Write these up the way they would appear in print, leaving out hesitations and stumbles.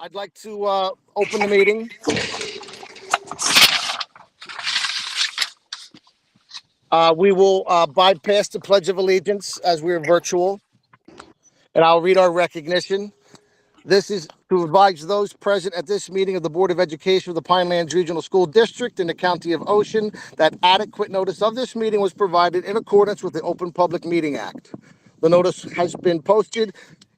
I'd like to open the meeting. We will bypass the Pledge of Allegiance as we're virtual, and I'll read our recognition. This is to advise those present at this meeting of the Board of Education of the Pinelands Regional School District in the County of Ocean that adequate notice of this meeting was provided in accordance with the Open Public Meeting Act. The notice has been posted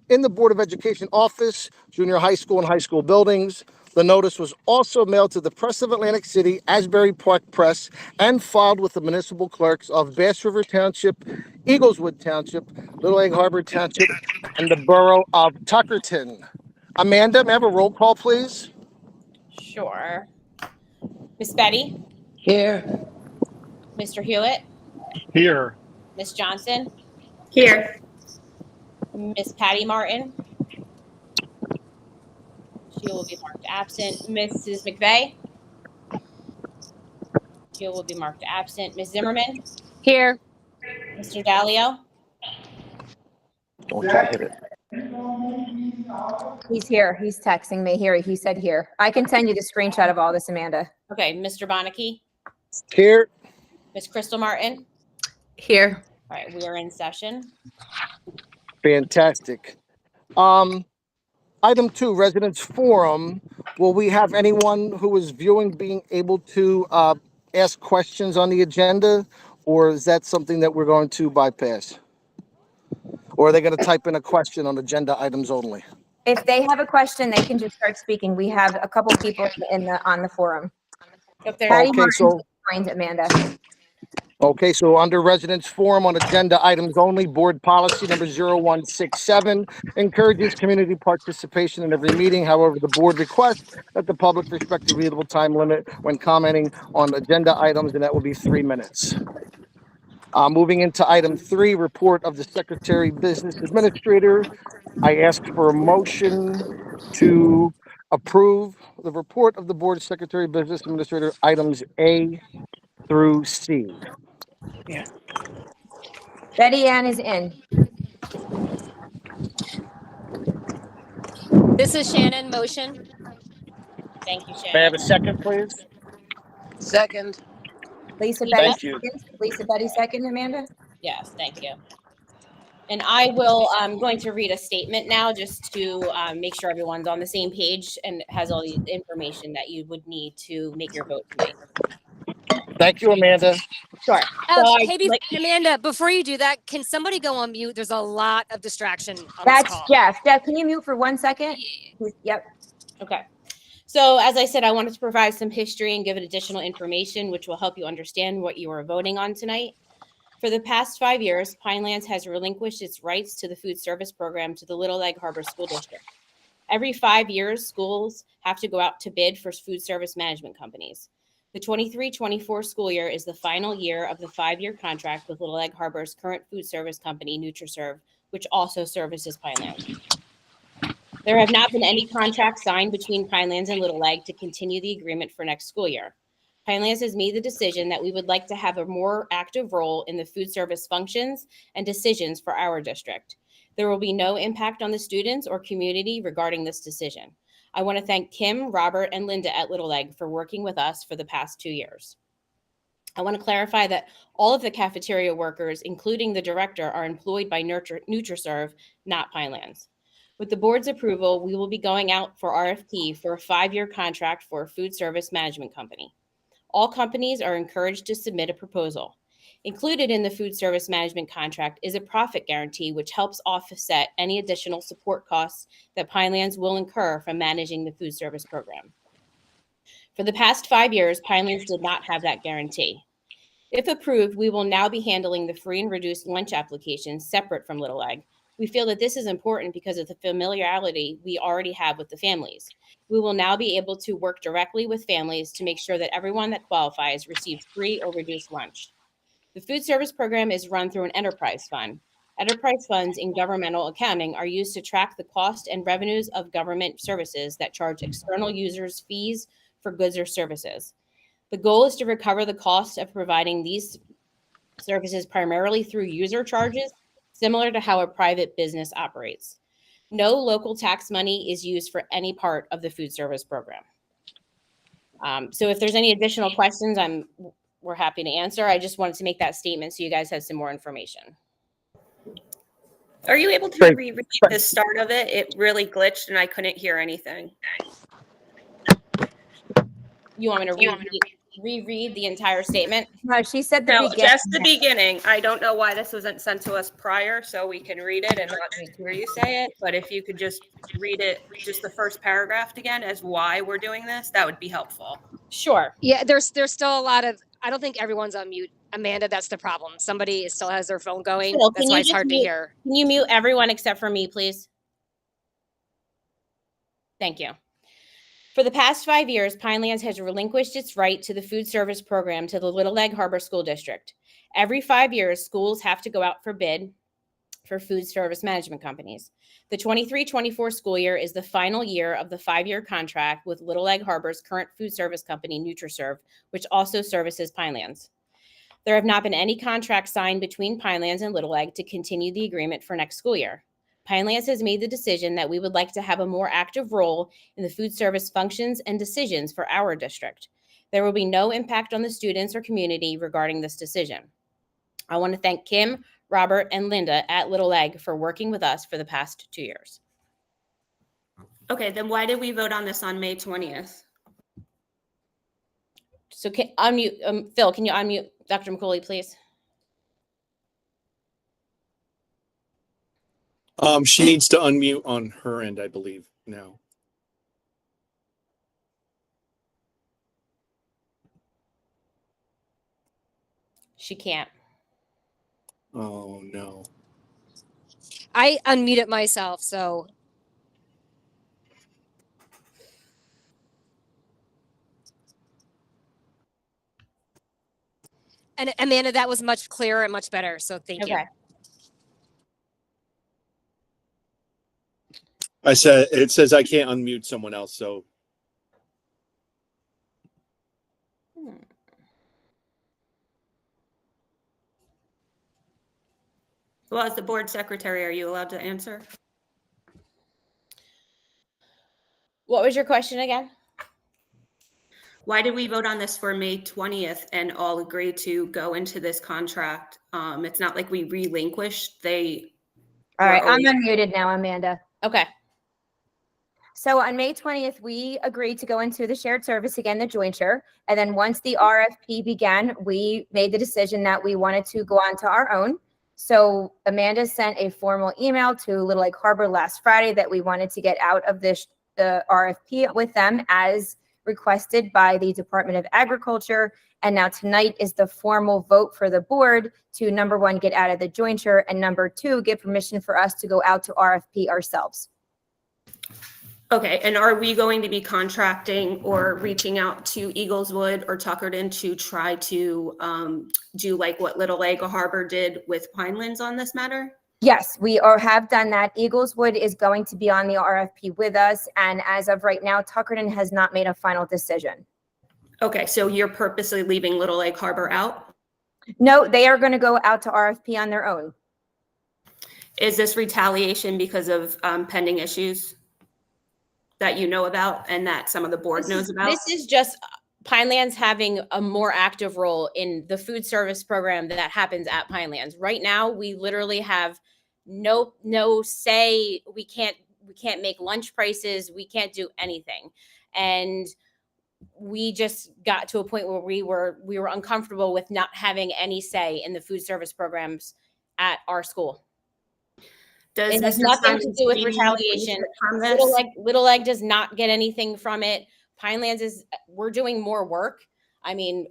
in the Board of Education office, junior high school and high school buildings. The notice was also mailed to the Press of Atlantic City, Asbury Park Press, and filed with the municipal clerks of Bass River Township, Eagleswood Township, Little Egg Harbor Township, and the borough of Tuckerton. Amanda, may I have a roll call, please? Sure. Miss Betty? Here. Mr. Hewitt? Here. Miss Johnson? Here. Miss Patty Martin? She will be marked absent. Mrs. McVeigh? She will be marked absent. Ms. Zimmerman? Here. Mr. Dalio? Don't hit it. He's here. He's texting me here. He said here. I can send you the screenshot of all this, Amanda. Okay, Mr. Bonacke? Here. Miss Crystal Martin? Here. All right, we are in session. Fantastic. Item 2, Residents Forum. Will we have anyone who is viewing being able to ask questions on the agenda, or is that something that we're going to bypass? Or are they going to type in a question on agenda items only? If they have a question, they can just start speaking. We have a couple people on the forum. If there- Patty Okay, Martin's so joined, Amanda. Okay, so under Residents Forum on agenda items only, board policy number 0167 encourages community participation in every meeting. However, the board requests that the public respect the reasonable time limit when commenting on agenda items, and that will be 3 minutes. Moving into item 3, report of the Secretary Business Administrator. I ask for a motion to approve the report of the Board Secretary Business Administrator, items A through C. Betty Ann is in. This is Shannon, motion. Thank you, May I have Shannon. a second, please? Second. Lisa Thank Betty you. second. Lisa Betty second, Amanda. Yes, thank you. And I'm going to read a statement now just to make sure everyone's on the same page and has all the information that you would need to make your vote tonight. Thank you, Amanda. Sure. Amanda, before you do that, can somebody go on mute? There's a lot of distraction on this That's call. Jeff. Jeff, can you mute for 1 second? Yep. Okay. So as I said, I wanted to provide some history and give it additional information, which will help you understand what you are voting on tonight. For the past 5 years, Pinelands has relinquished its rights to the food service program to the Little Egg Harbor School District. Every 5 years, schools have to go out to bid for food service management companies. The 23-24 school year is the final year of the 5-year contract with Little Egg Harbor's current food service company, NutriServe, which also services Pinelands. There have not been any contracts signed between Pinelands and Little Egg to continue the agreement for next school year. Pinelands has made the decision that we would like to have a more active role in the food service functions and decisions for our district. There will be no impact on the students or community regarding this decision. I want to thank Kim, Robert, and Linda at Little Egg for working with us for the past 2 years. I want to clarify that all of the cafeteria workers, including the director, are employed by NutriServe, not Pinelands. With the board's approval, we will be going out for RFP for a 5-year contract for a food service management company. All companies are encouraged to submit a proposal. Included in the food service management contract is a profit guarantee, which helps offset any additional support costs that Pinelands will incur from managing the food service program. For the past 5 years, Pinelands did not have that guarantee. If approved, we will now be handling the free and reduced lunch applications separate from Little Egg. We feel that this is important because of the familiarity we already have with the families. We will now be able to work directly with families to make sure that everyone that qualifies receives free or reduced lunch. The food service program is run through an enterprise fund. Enterprise funds in governmental accounting are used to track the cost and revenues of government services that charge external users fees for goods or services. The goal is to recover the cost of providing these services primarily through user charges, similar to how a private business operates. No local tax money is used for any part of the food service program. So if there's any additional questions, we're happy to answer. I just wanted to make that statement so you guys have some more information. Are you able to Great. reread the start of it? It really glitched and I couldn't hear anything. You want me to reread the entire statement? No, she said the No, beginning. just the beginning. I don't know why this wasn't sent to us prior, so we can read it and not just hear you say it. But if you could just read it, just the first paragraph again as why we're doing this, that would be helpful. Sure. Yeah, there's still a lot of. I don't think everyone's on mute. Amanda, that's the problem. Somebody still has their phone going. Phil, That's why it's hard to hear. Can you mute everyone except for me, please? Thank you. For the past 5 years, Pinelands has relinquished its right to the food service program to the Little Egg Harbor School District. Every 5 years, schools have to go out for bid for food service management companies. The 23-24 school year is the final year of the 5-year contract with Little Egg Harbor's current food service company, NutriServe, which also services Pinelands. There have not been any contracts signed between Pinelands and Little Egg to continue the agreement for next school year. Pinelands has made the decision that we would like to have a more active role in the food service functions and decisions for our district. There will be no impact on the students or community regarding this decision. I want to thank Kim, Robert, and Linda at Little Egg for working with us for the past 2 years. Okay, then why did we vote on this on May 20th? So unmute, Phil, can you unmute Dr. McCauley, please? She needs to unmute on her end, I believe, now. She can't. Oh, no. I unmuted myself, so. And Amanda, that was much clearer and much better. So thank you. Okay. It says I can't unmute someone else, so. Well, as the board secretary, are you allowed to answer? What was your question again? Why did we vote on this for May 20th and all agree to go into this contract? It's not like we relinquished. All right, I'm always- unmuted now, Amanda. Okay. So on May 20th, we agreed to go into the shared service again, the jointure. And then once the RFP began, we made the decision that we wanted to go on to our own. So Amanda sent a formal email to Little Egg Harbor last Friday that we wanted to get out of the RFP with them as requested by the Department of Agriculture. And now tonight is the formal vote for the board to, number one, get out of the jointure, and number two, give permission for us to go out to RFP ourselves. Okay, and are we going to be contracting or reaching out to Eagleswood or Tuckerton to try to do like what Little Egg Harbor did with Pinelands on this matter? Yes, we have done that. Eagleswood is going to be on the RFP with us. And as of right now, Tuckerton has not made a final decision. Okay, so you're purposely leaving Little Egg Harbor out? No, they are going to go out to RFP on their own. Is this retaliation because of pending issues that you know about and that some of the board knows about? This is just Pinelands having a more active role in the food service program that happens at Pinelands. Right now, we literally have no say. We can't make lunch prices. We can't do anything. And we just got to a point where we were uncomfortable with not having any say in the food service programs at our school. Does It has Mr. nothing to Simons do with need retaliation. input from this? Little Egg does not get anything from it. Pinelands we're doing more work. I mean,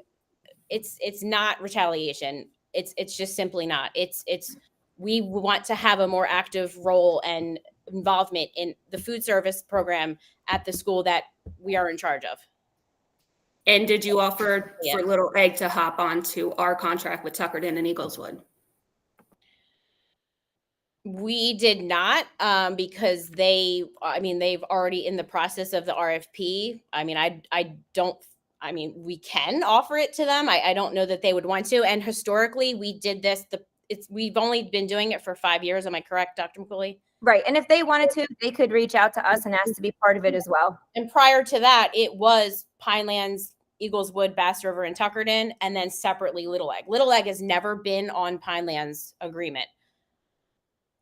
it's not retaliation. It's just simply not. We want to have a more active role and involvement in the food service program at the school that we are in charge of. And did you offer Yeah. for Little Egg to hop onto our contract with Tuckerton and Eagleswood? We did not because they've already in the process of the RFP. I mean, we can offer it to them. I don't know that they would want to. And historically, we did this. We've only been doing it for 5 years. Am I correct, Dr. McCauley? Right. And if they wanted to, they could reach out to us and ask to be part of it as well. And prior to that, it was Pinelands, Eagleswood, Bass River, and Tuckerton, and then separately Little Egg. Little Egg has never been on Pinelands agreement.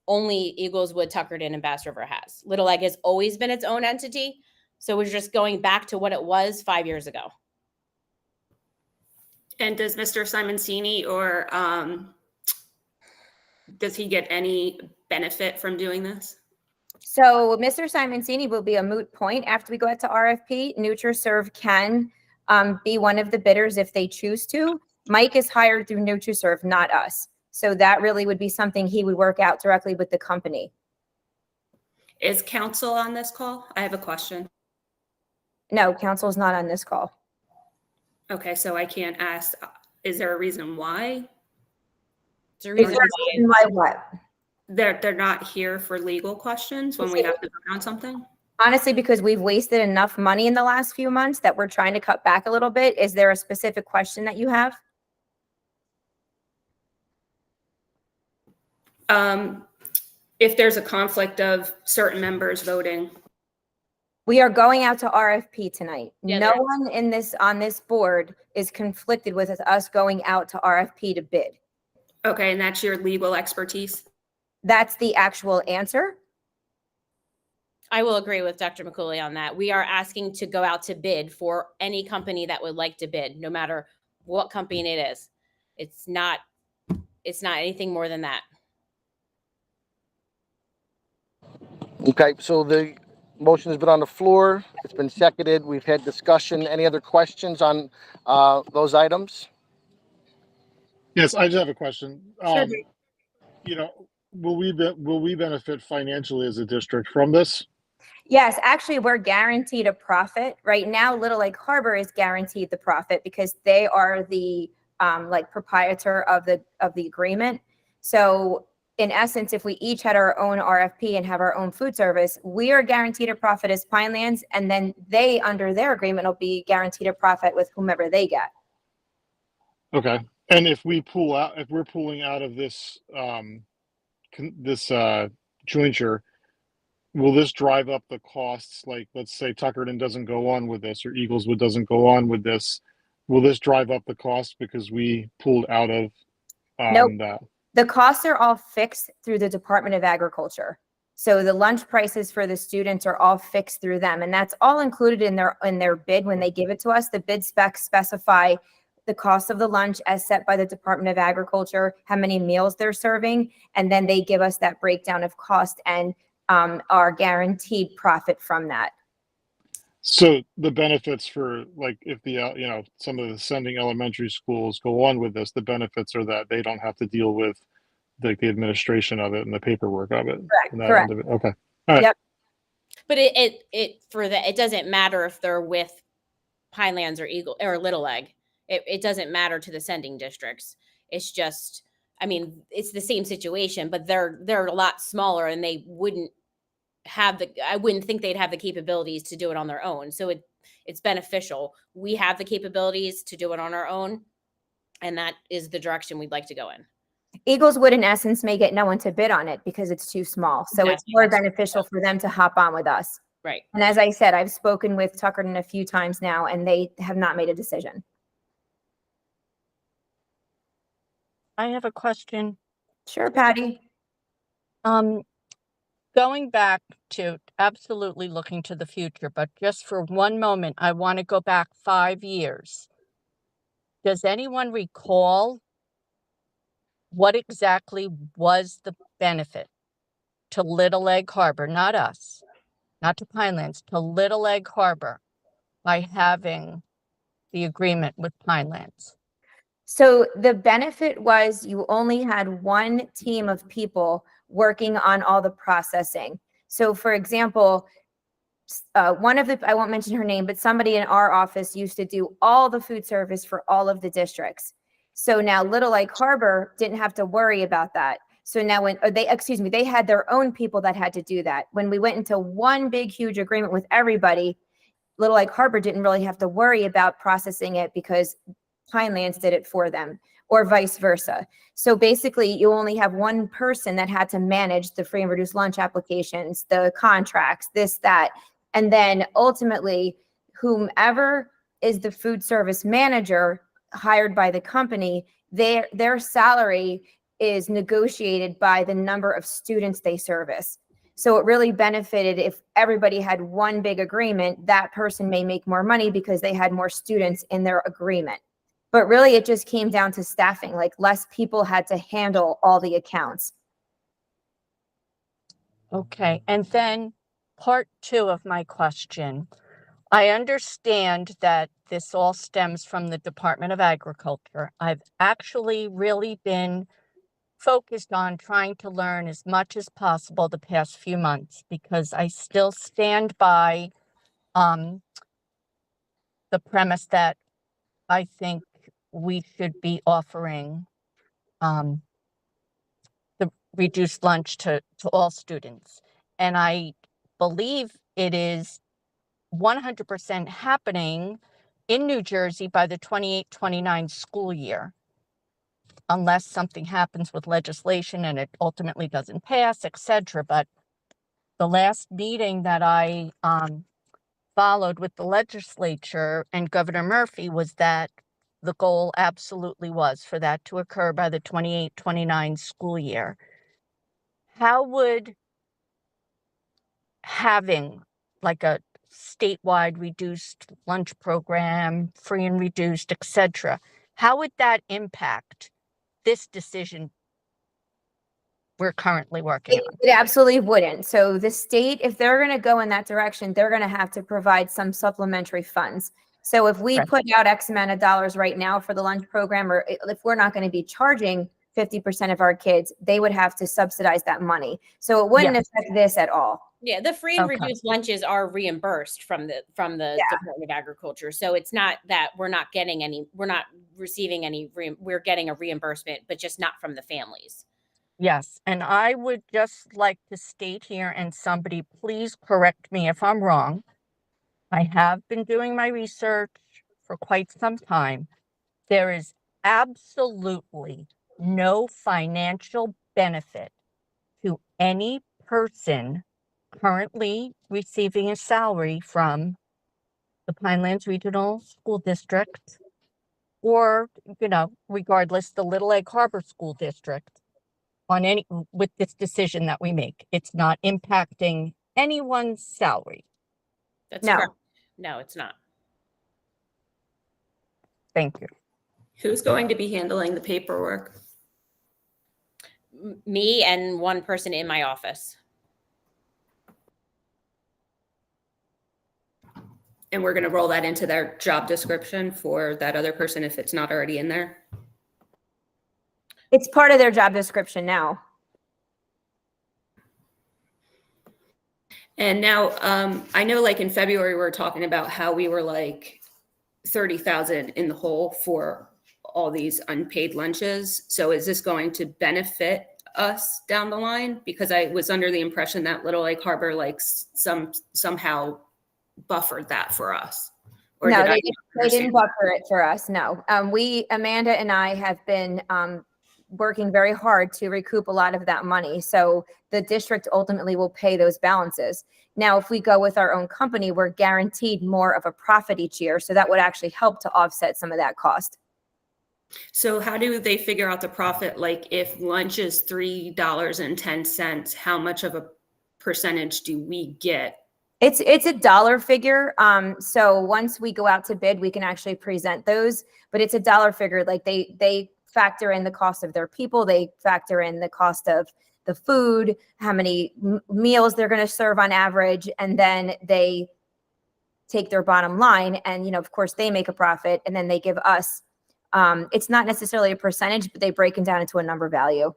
Only Eagleswood, Tuckerton, and Bass River has. Little Egg has always been its own entity. So we're just going back to what it was 5 years ago. And does Mr. Simoncini or does he get any benefit from doing this? So Mr. Simoncini will be a moot point after we go out to RFP. NutriServe can be one of the bidders if they choose to. Mike is hired through NutriServe, not us. So that really would be something he would work out directly with the company. Is council on this call? I have a question. No, council is not on this call. Okay, so I can't ask, is there a reason why? It's a Is reason there a reason why what? They're not here for legal questions when we have to vote on something? Honestly, because we've wasted enough money in the last few months that we're trying to cut back a little bit. Is there a specific question that you have? If there's a conflict of certain members voting. We are going out to RFP tonight. Yeah, No there- one in this on this board is conflicted with us going out to RFP to bid. Okay, and that's your legal expertise? That's the actual answer. I will agree with Dr. McCooley on that. We are asking to go out to bid for any company that would like to bid, no matter what company it is. It's not anything more than that. Okay, so the motion has been on the floor. It's been seconded. We've had discussion. Any other questions on those items? Yes, I just have a question. Sure. You know, will we benefit financially as a district from this? Yes, actually, we're guaranteed a profit. Right now, Little Lake Harbor is guaranteed the profit because they are the like proprietor of the agreement. So in essence, if we each had our own RFP and have our own food service, we are guaranteed a profit as Pinelands, and then they, under their agreement, will be guaranteed a profit with whomever they get. Okay. And if we're pulling out of this jointure, will this drive up the costs? Like, let's say Tuckerton doesn't go on with this, or Eagleswood doesn't go on with this. Will this drive up the cost because we pulled out of Nope. that? The costs are all fixed through the Department of Agriculture. So the lunch prices for the students are all fixed through them, and that's all included in their bid when they give it to us. The bid specs specify the cost of the lunch as set by the Department of Agriculture, how many meals they're serving, and then they give us that breakdown of cost and our guaranteed profit from that. So the benefits for, like, if the some of the sending elementary schools go on with this, the benefits are that they don't have to deal with the administration of it and the paperwork of it. Correct, and that correct. end of it. Okay. All right. Yep. But it doesn't matter if they're with Pinelands or Little Egg. It doesn't matter to the sending districts. It's just, I mean, it's the same situation, but they're a lot smaller, and they wouldn't have I wouldn't think they'd have the capabilities to do it on their own. So it's beneficial. We have the capabilities to do it on our own, and that is the direction we'd like to go in. Eagleswood, in essence, may get no one to bid on it because it's too small. So it's Exactly. more beneficial for them to hop on with us. Right. And as I said, I've spoken with Tuckerton a few times now, and they have not made a decision. I have a question. Sure, Patty. Going back to absolutely looking to the future, but just for one moment, I want to go back 5 years. Does anyone recall what exactly was the benefit to Little Egg Harbor, not us, not to Pinelands, to Little Egg Harbor by having the agreement with Pinelands? So the benefit was you only had one team of people working on all the processing. So for example, I won't mention her name, but somebody in our office used to do all the food service for all of the districts. So now Little Lake Harbor didn't have to worry about that. So now they had their own people that had to do that. When we went into one big, huge agreement with everybody, Little Lake Harbor didn't really have to worry about processing it because Pinelands did it for them. or vice versa. So basically, you only have one person that had to manage the free and reduced lunch applications, the contracts, this, that. And then ultimately, whomever is the food service manager hired by the company, their salary is negotiated by the number of students they service. So it really benefited if everybody had one big agreement, that person may make more money because they had more students in their agreement. But really, it just came down to staffing, like less people had to handle all the accounts. Okay, and then part 2 of my question. I understand that this all stems from the Department of Agriculture. I've actually really been focused on trying to learn as much as possible the past few months because I still stand by the premise that I think we should be offering the reduced lunch to all students. And I believe it is 100% happening in New Jersey by the 28-29 school year, unless something happens with legislation and it ultimately doesn't pass, etc. But the last meeting that I followed with the legislature and Governor Murphy was that the goal absolutely was for that to occur by the 28-29 school year. How would having like a statewide reduced lunch program, free and reduced, etc., how would that impact this decision we're currently working on? It absolutely wouldn't. So the state, if they're going to go in that direction, they're going to have to provide some supplementary funds. So if we Right. put out X amount of dollars right now for the lunch program, or if we're not going to be charging 50% of our kids, they would have to subsidize that money. So it wouldn't affect this at all. Yeah, the free and Okay. reduced lunches are reimbursed from the Department of Agriculture. So it's not that we're not receiving any, we're getting a reimbursement, but just not from the families. Yes, and I would just like to state here, and somebody please correct me if I'm wrong. I have been doing my research for quite some time. There is absolutely no financial benefit to any person currently receiving a salary from the Pinelands Regional School District or, regardless, the Little Egg Harbor School District with this decision that we make. It's not impacting anyone's salary. That's No. correct. No, it's not. Thank you. Who's going to be handling the paperwork? Me and one person in my office. And we're going to roll that into their job description for that other person if it's not already in there. It's part of their job description now. And now I know like in February, we were talking about how we were like 30,000 in the hole for all these unpaid lunches. So is this going to benefit us down the line? Because I was under the impression that Little Egg Harbor like somehow buffered that for us. Or No, did I they didn't buffer it for us. No, Amanda and I have been working very hard to recoup a lot of that money. So the district ultimately will pay those balances. Now, if we go with our own company, we're guaranteed more of a profit each year. So that would actually help to offset some of that cost. So how do they figure out the profit? Like if lunch is $3.10, how much of a percentage do we get? It's a dollar figure. So once we go out to bid, we can actually present those, but it's a dollar figure. Like they factor in the cost of their people. They factor in the cost of the food, how many meals they're going to serve on average. And then they take their bottom line and, of course they make a profit and then they give us, it's not necessarily a percentage, but they break it down into a number value.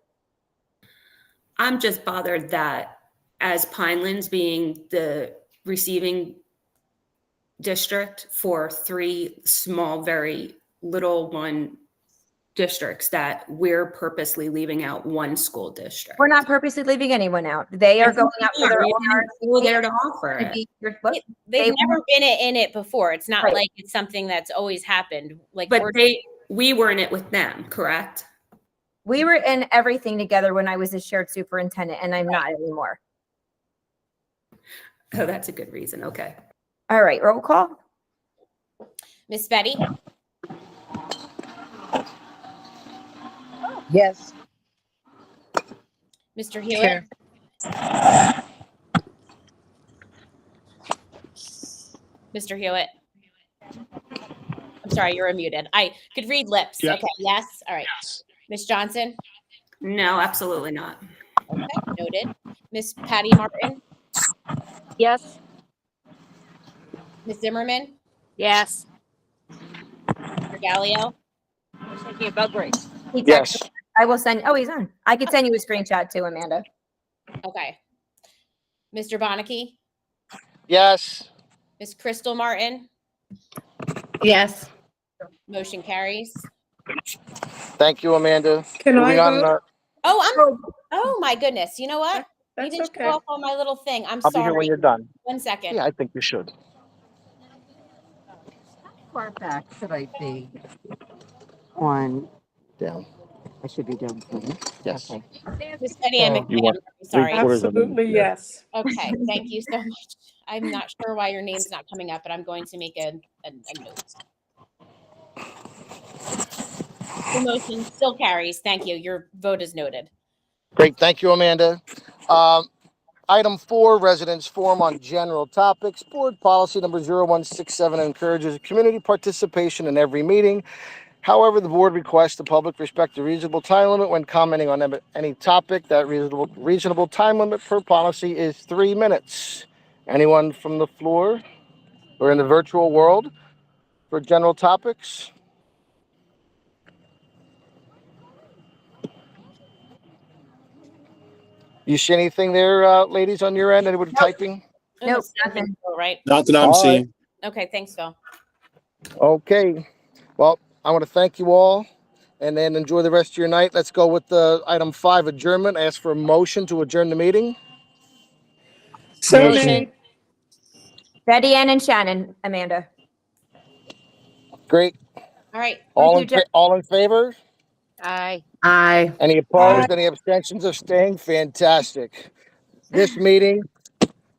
I'm just bothered that as Pinelands being the receiving district for 3 small, very little one districts, that we're purposely leaving out one school district. We're not purposely leaving anyone out. They are going out for their own We're there to offer it. They've never been in it before. It's not Right. like it's something that's always happened. Like But we were in it with them, correct? We were in everything together when I was a shared superintendent, and I'm not anymore. Oh, that's a good reason. Okay. All right, roll call. Miss Betty, Yes. Mr. Hewitt, Here. Mr. Hewitt. I'm sorry, you're unmuted. I could read lips. Yeah. Okay, yes. All right. Yes. Miss Johnson. No, absolutely not. Okay, noted. Miss Patty Martin, Yes. Miss Zimmerman, Yes. Mr. Gallio. I'm thinking about Grace. He texted. Yes. I will send. Oh, he's on. I could send you a screenshot too, Amanda. Okay. Mr. Bonnicky, Yes. Miss Crystal Martin, Yes. motion carries. Thank you, Amanda. Can Moving I on. vote? Oh my goodness. You know what? You That's didn't okay. show off on my little thing. I'm I'll be here when sorry. you're done. 1 second. Yeah, I think you should. Far back should I be on? Down. I should be down. Yes. Okay. Miss Betty Ann You McMahon, want I'm sorry. three-quarters of them. Absolutely, yes. Okay, thank you so much. I'm not sure why your name's not coming up, but I'm going to make a note. The motion still carries. Thank you. Your vote is noted. Great. Thank you, Amanda. Item 4, residents forum on general topics. Board policy number 0167 encourages community participation in every meeting. However, the board requests the public respect the reasonable time limit when commenting on any topic. That reasonable time limit per policy is 3 minutes. Anyone from the floor or in the virtual world for general topics? You see anything there, ladies, on your end? Anybody typing? Oh, Nope, Miss Sanders, nothing. right? Not that I'm All right. seeing. Okay, thanks, Phil. Okay. Well, I want to thank you all and then enjoy the rest of your night. Let's go with the item 5, adjournment. Ask for a motion to adjourn the meeting. So Motion. made. Betty Ann and Shannon, Amanda. Great. All right. All in favor? Aye. Aye. Any opposed? Any abstentions of staying? Fantastic. This meeting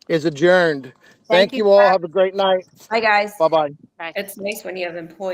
is adjourned. Thank you all. Have a great night. Bye, guys. Bye-bye. It's nice when you have employees.